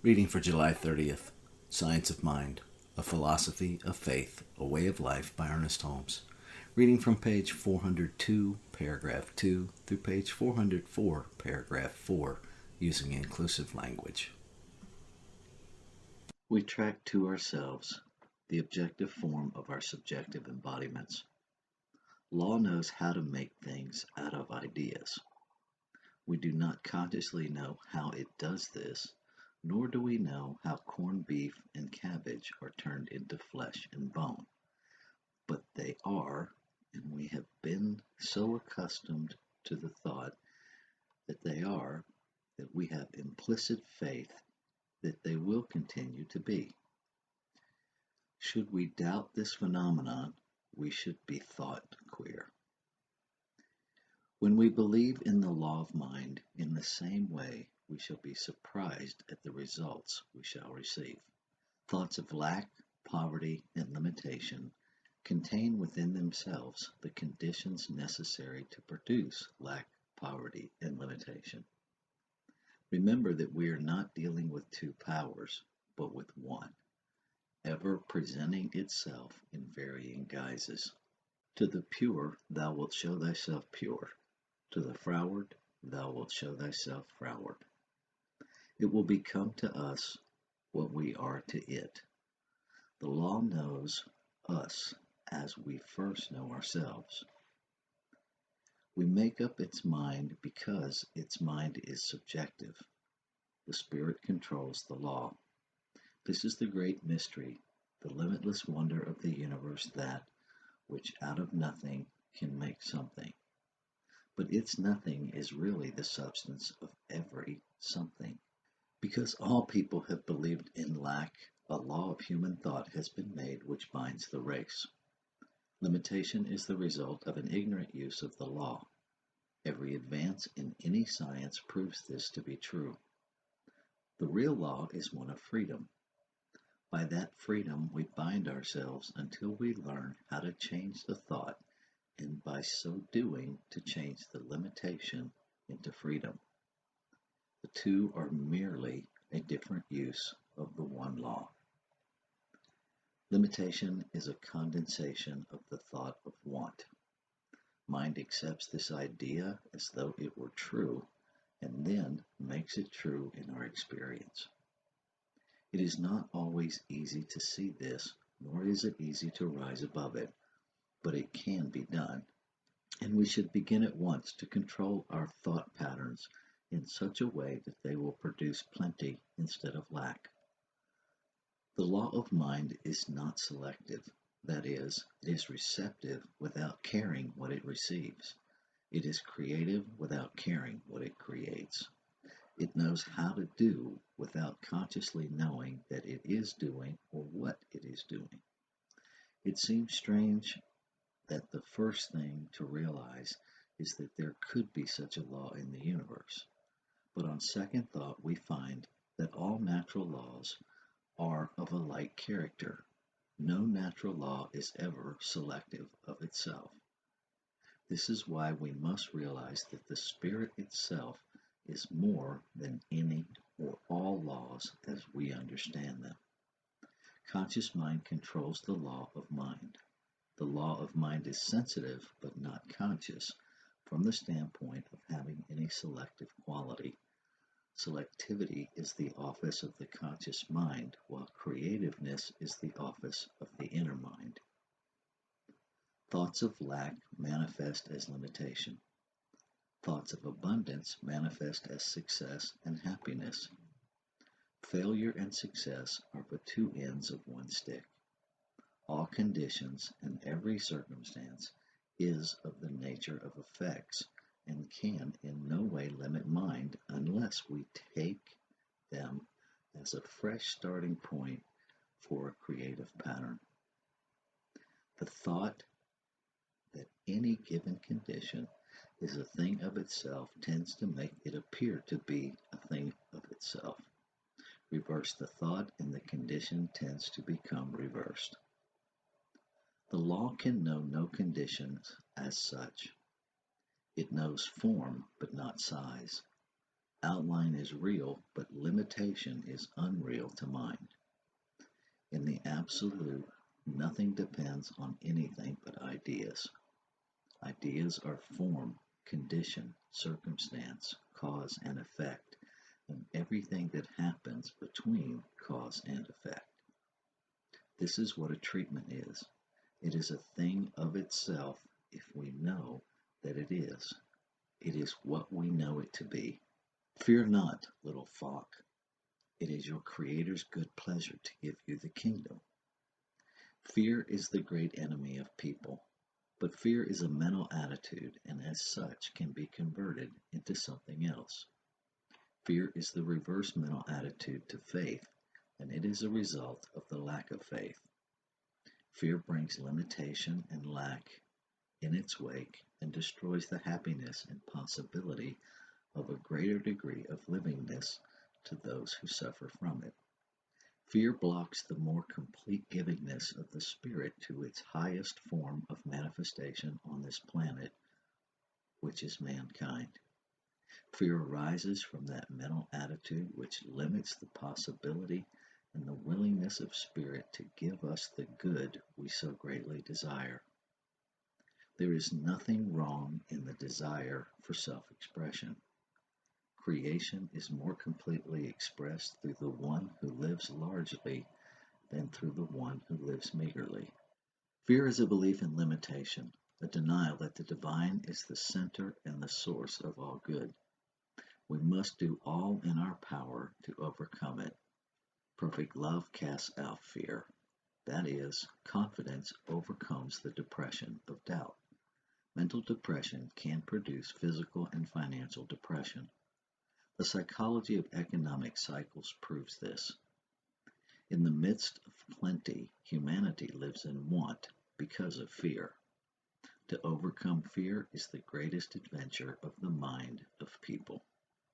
Reading for July 30th, Science of Mind, A Philosophy of Faith, A Way of Life by Ernest Holmes. Reading from page 402, paragraph 2, through page 404, paragraph 4, using inclusive language. We track to ourselves the objective form of our subjective embodiments. Law knows how to make things out of ideas. We do not consciously know how it does this, nor do we know how corned beef and cabbage are turned into flesh and bone. But they are, and we have been so accustomed to the thought that they are, that we have implicit faith that they will continue to be. Should we doubt this phenomenon, we should be thought queer. When we believe in the law of mind in the same way, we shall be surprised at the results we shall receive. Thoughts of lack, poverty, and limitation contain within themselves the conditions necessary to produce lack, poverty, and limitation. Remember that we are not dealing with two powers, but with one, ever presenting itself in varying guises. To the pure thou wilt show thyself pure, to the froward thou wilt show thyself froward. It will become to us what we are to it. The law knows us as we first know ourselves. We make up its mind because its mind is subjective. The spirit controls the law. This is the great mystery, the limitless wonder of the universe that, which out of nothing can make something. But its nothing is really the substance of every something. Because all people have believed in lack, a law of human thought has been made which binds the race. Limitation is the result of an ignorant use of the law. Every advance in any science proves this to be true. The real law is one of freedom. By that freedom we bind ourselves until we learn how to change the thought, and by so doing to change the limitation into freedom. The two are merely a different use of the one law. Limitation is a condensation of the thought of want. Mind accepts this idea as though it were true, and then makes it true in our experience. It is not always easy to see this, nor is it easy to rise above it, but it can be done, and we should begin at once to control our thought patterns in such a way that they will produce plenty instead of lack. The law of mind is not selective, that is, it is receptive without caring what it receives. It is creative without caring what it creates. It knows how to do without consciously knowing that it is doing or what it is doing. It seems strange that the first thing to realize is that there could be such a law in the universe. But on second thought, we find that all natural laws are of a like character. No natural law is ever selective of itself. This is why we must realize that the spirit itself is more than any or all laws as we understand them. Conscious mind controls the law of mind. The law of mind is sensitive but not conscious from the standpoint of having any selective quality. Selectivity is the office of the conscious mind, while creativeness is the office of the inner mind. Thoughts of lack manifest as limitation. Thoughts of abundance manifest as success and happiness. Failure and success are but two ends of one stick. All conditions and every circumstance is of the nature of effects, and can in no way limit mind unless we take them as a fresh starting point for a creative pattern. The thought that any given condition is a thing of itself tends to make it appear to be a thing of itself. Reverse the thought and the condition tends to become reversed. The law can know no conditions as such. It knows form, but not size. Outline is real, but limitation is unreal to mind. In the absolute, nothing depends on anything but ideas. Ideas are form, condition, circumstance, cause and effect, and everything that happens between cause and effect. This is what a treatment is. It is a thing of itself if we know that it is. It is what we know it to be. Fear not, little flock. It is your Creator's good pleasure to give you the kingdom. Fear is the great enemy of people, but fear is a mental attitude and as such can be converted into something else. Fear is the reverse mental attitude to faith, and it is a result of the lack of faith. Fear brings limitation and lack in its wake and destroys the happiness and possibility of a greater degree of livingness to those who suffer from it. Fear blocks the more complete givingness of the Spirit to its highest form of manifestation on this planet, which is mankind. Fear arises from that mental attitude which limits the possibility and the willingness of Spirit to give us the good we so greatly desire. There is nothing wrong in the desire for self-expression. Creation is more completely expressed through the one who lives largely than through the one who lives meagerly. Fear is a belief in limitation, a denial that the divine is the center and the source of all good. We must do all in our power to overcome it. Perfect love casts out fear. That is, confidence overcomes the depression of doubt. Mental depression can produce physical and financial depression. The psychology of economic cycles proves this. In the midst of plenty, humanity lives in want because of fear. To overcome fear is the greatest adventure of the mind of people.